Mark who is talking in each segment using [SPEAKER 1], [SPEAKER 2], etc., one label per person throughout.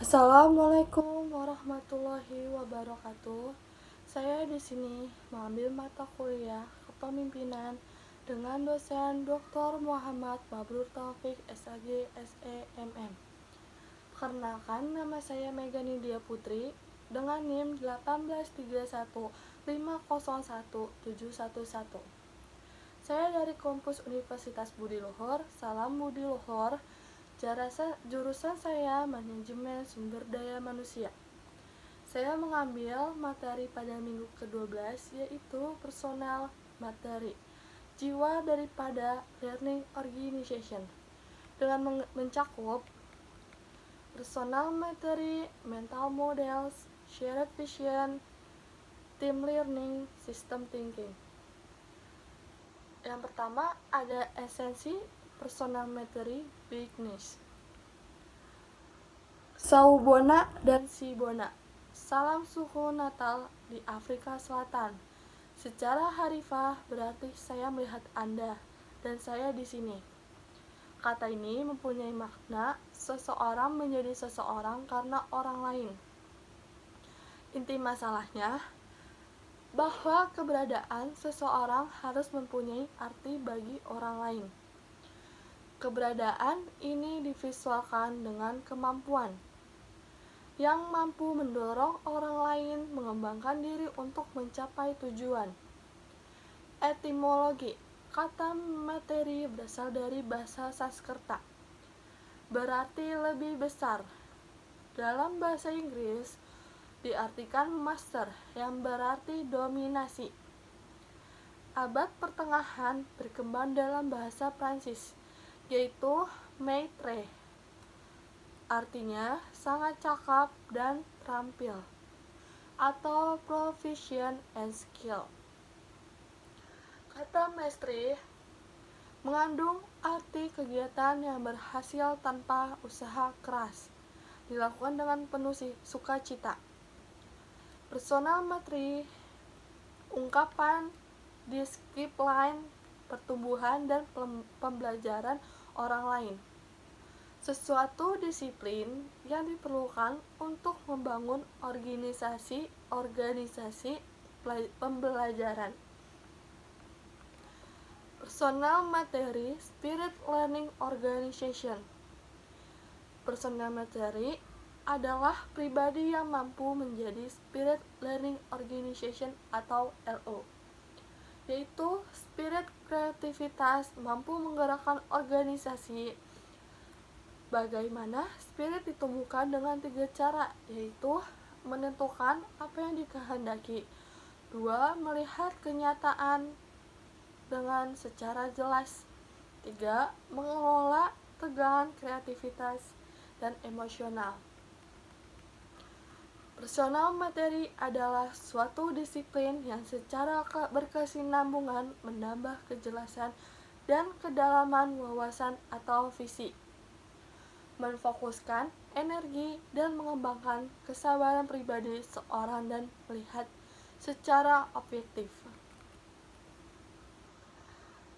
[SPEAKER 1] Assalamualaikum warahmatullahi wabarakatuh. Saya di sini mengambil mata kuliah kepemimpinan dengan dosen Dr. Muhammad Mabrur Taufik SAG SEMM. Perkenalkan, nama saya Mega Nidia Putri dengan NIM 18315011711. Saya dari kampus Universitas Budi Luhur. Salam Budi Luhur. Jurusan saya manajemen sumber daya manusia. Saya mengambil materi pada minggu ke-12 yaitu personal materi, jiwa daripada learning organization, dengan mencakup personal materi, mental models, shared vision, team learning, system thinking. Yang pertama ada esensi personal materi beginners. Saubona dan Sibona. Salam suku Natal di Afrika Selatan. Secara harfiah berarti saya melihat Anda dan saya di sini. Kata ini mempunyai makna seseorang menjadi seseorang karena orang lain. Inti masalahnya bahwa keberadaan seseorang harus mempunyai arti bagi orang lain. Keberadaan ini divisualkan dengan kemampuan yang mampu mendorong orang lain mengembangkan diri untuk mencapai tujuan. Etimologi kata materi berasal dari bahasa Sanskerta, berarti lebih besar. Dalam bahasa Inggris diartikan master, yang berarti dominasi. Abad pertengahan berkembang dalam bahasa Prancis, yaitu maître, artinya sangat cakap dan terampil, atau proficient and skill. Kata mastery mengandung arti kegiatan yang berhasil tanpa usaha keras, dilakukan dengan penuh sukacita. Personal materi ungkapan disiplin, pertumbuhan dan pembelajaran orang lain. Sesuatu disiplin yang diperlukan untuk membangun organisasi pembelajaran. Personal materi spirit learning organization. Personal materi adalah pribadi yang mampu menjadi spirit learning organization atau LO, yaitu spirit kreativitas mampu menggerakkan organisasi. Bagaimana spirit ditumbuhkan dengan 3 cara, yaitu menentukan apa yang dikehendaki, 2. Melihat kenyataan dengan secara jelas, 3. Mengelola tegangan kreativitas dan emosional. Personal materi adalah suatu disiplin yang secara berkesinambungan menambah kejelasan dan kedalaman wawasan atau visi, menfokuskan energi dan mengembangkan kesabaran pribadi seorang dan melihat secara objektif.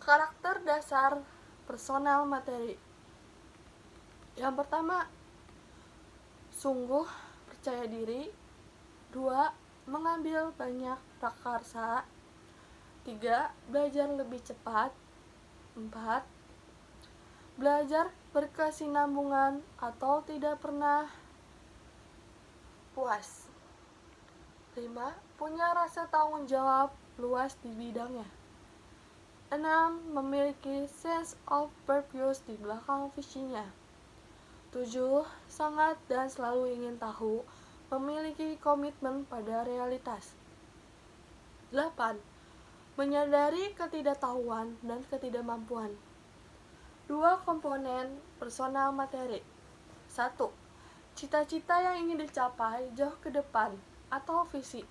[SPEAKER 1] Karakter dasar personal materi. Yang pertama, sungguh percaya diri. 2. Mengambil banyak prakarsa. 3. Belajar lebih cepat. 4. Belajar berkesinambungan atau tidak pernah puas. 5. Punya rasa tanggung jawab luas di bidangnya. 6. Memiliki sense of purpose di belakang visinya. 7. Sangat dan selalu ingin tahu, memiliki komitmen pada realitas. 8. Menyadari ketidaktahuan dan ketidakmampuan. 2 komponen personal materi. 1. Cita-cita yang ingin dicapai jauh ke depan atau visi.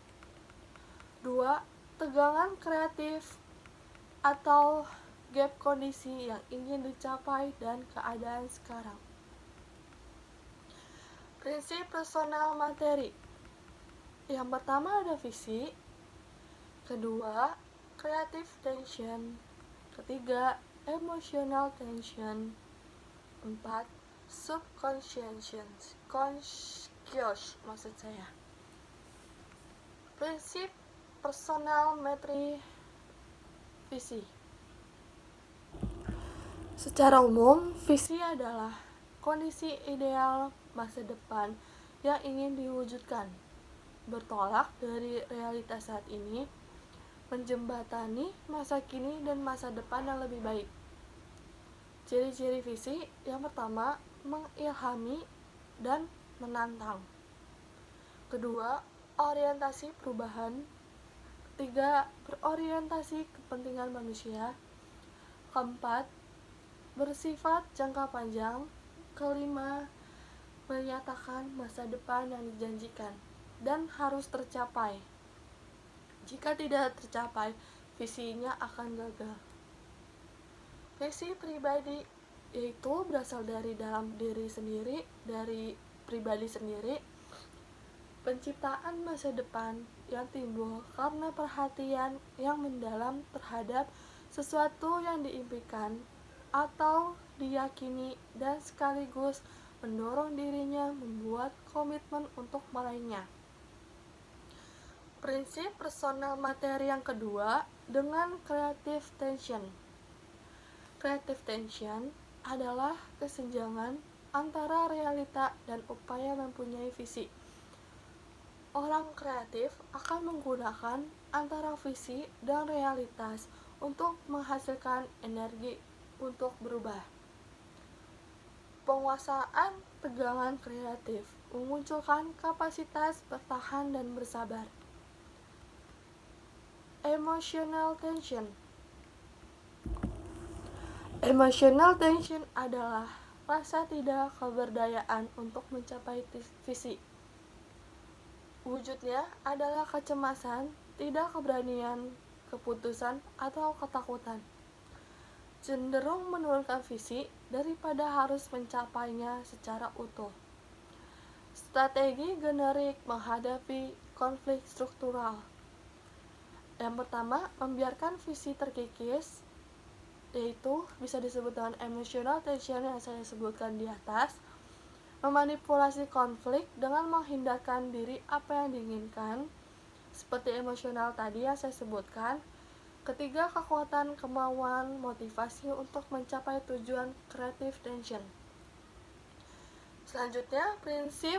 [SPEAKER 1] 2. Tegangan kreatif atau gap kondisi yang ingin dicapai dan keadaan sekarang. Prinsip personal materi. Yang pertama ada visi, kedua creative tension, ketiga emotional tension, 4. subconscious maksud saya. Prinsip personal metri visi. Secara umum, visi adalah kondisi ideal masa depan yang ingin diwujudkan, bertolak dari realitas saat ini, menjembatani masa kini dan masa depan yang lebih baik. Ciri-ciri visi yang pertama, mengilhami dan menantang. Kedua, orientasi perubahan. Ketiga, berorientasi kepentingan manusia. Keempat, bersifat jangka panjang. Kelima, menyatakan masa depan yang dijanjikan dan harus tercapai. Jika tidak tercapai, visinya akan gagal. Visi pribadi yaitu berasal dari dalam diri sendiri, dari pribadi sendiri. Penciptaan masa depan yang timbul karena perhatian yang mendalam terhadap sesuatu yang diimpikan atau diyakini dan sekaligus mendorong dirinya membuat komitmen untuk meraihnya. Prinsip personal materi yang kedua dengan creative tension. Creative tension adalah kesenjangan antara realita dan upaya mempunyai visi. Orang kreatif akan menggunakan antara visi dan realitas untuk menghasilkan energi untuk berubah. Penguasaan tegangan kreatif memunculkan kapasitas bertahan dan bersabar. Emotional tension. Emotional tension adalah rasa tidak keberdayaan untuk mencapai visi. Wujudnya adalah kecemasan, tidak keberanian, keputusan, atau ketakutan. Cenderung menurunkan visi daripada harus mencapainya secara utuh. Strategi generik menghadapi konflik struktural. Yang pertama, membiarkan visi terkikis, yaitu bisa disebut dengan emotional tension yang saya sebutkan di atas. Memanipulasi konflik dengan menghindarkan diri apa yang diinginkan, seperti emosional tadi yang saya sebutkan. Ketiga, kekuatan, kemauan, motivasi untuk mencapai tujuan creative tension. Selanjutnya, prinsip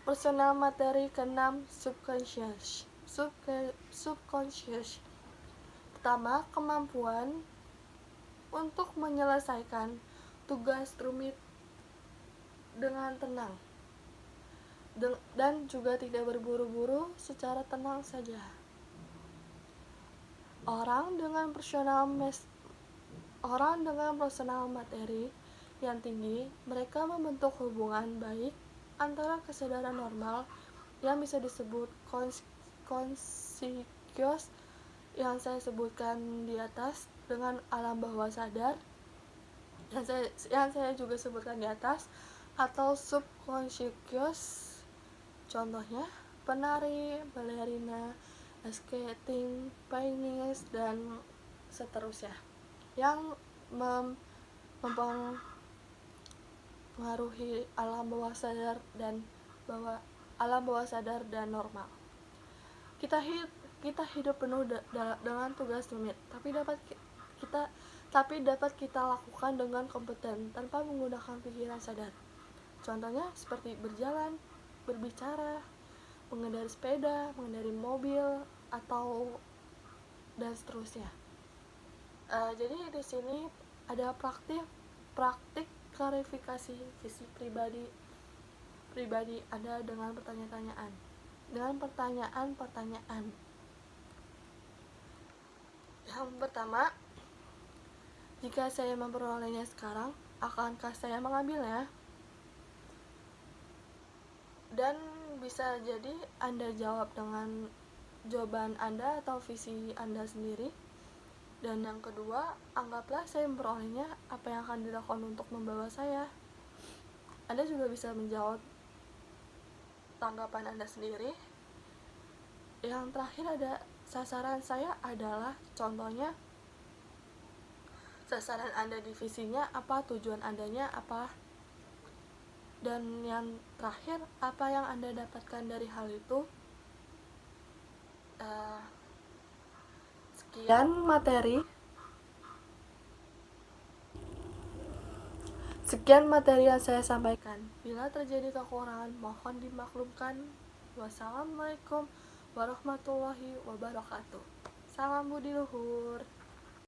[SPEAKER 1] personal materi ke-6, subconscious. Pertama, kemampuan untuk menyelesaikan tugas rumit dengan tenang dan juga tidak berburu-buru, secara tenang saja. Orang dengan personal materi yang tinggi, mereka membentuk hubungan baik antara kesadaran normal yang bisa disebut conscious yang saya sebutkan di atas dengan alam bawah sadar yang saya juga sebutkan di atas, atau subconscious. Contohnya penari, balerina, skating, pianist, dan seterusnya yang mempengaruhi alam bawah sadar dan normal. Kita hidup penuh dengan tugas rumit, tapi dapat kita lakukan dengan kompeten tanpa menggunakan pikiran sadar. Contohnya seperti berjalan, berbicara, mengendarai sepeda, mengendarai mobil, atau dan seterusnya. Jadi di sini ada praktik klarifikasi visi pribadi Anda dengan pertanyaan. Yang pertama, jika saya memperolehnya sekarang, akankah saya mengambilnya? Dan bisa jadi Anda jawab dengan jawaban Anda atau visi Anda sendiri. Dan yang kedua, anggaplah saya memperolehnya, apa yang akan dilakukan untuk membawa saya? Anda juga bisa menjawab tanggapan Anda sendiri. Yang terakhir ada sasaran saya adalah, contohnya sasaran Anda di visinya apa, tujuan Andanya apa. Dan yang terakhir, apa yang Anda dapatkan dari hal itu? Sekian materi yang saya sampaikan. Bila terjadi kekurangan, mohon dimaklumkan. Wassalamualaikum warahmatullahi wabarakatuh. Salam budi luhur.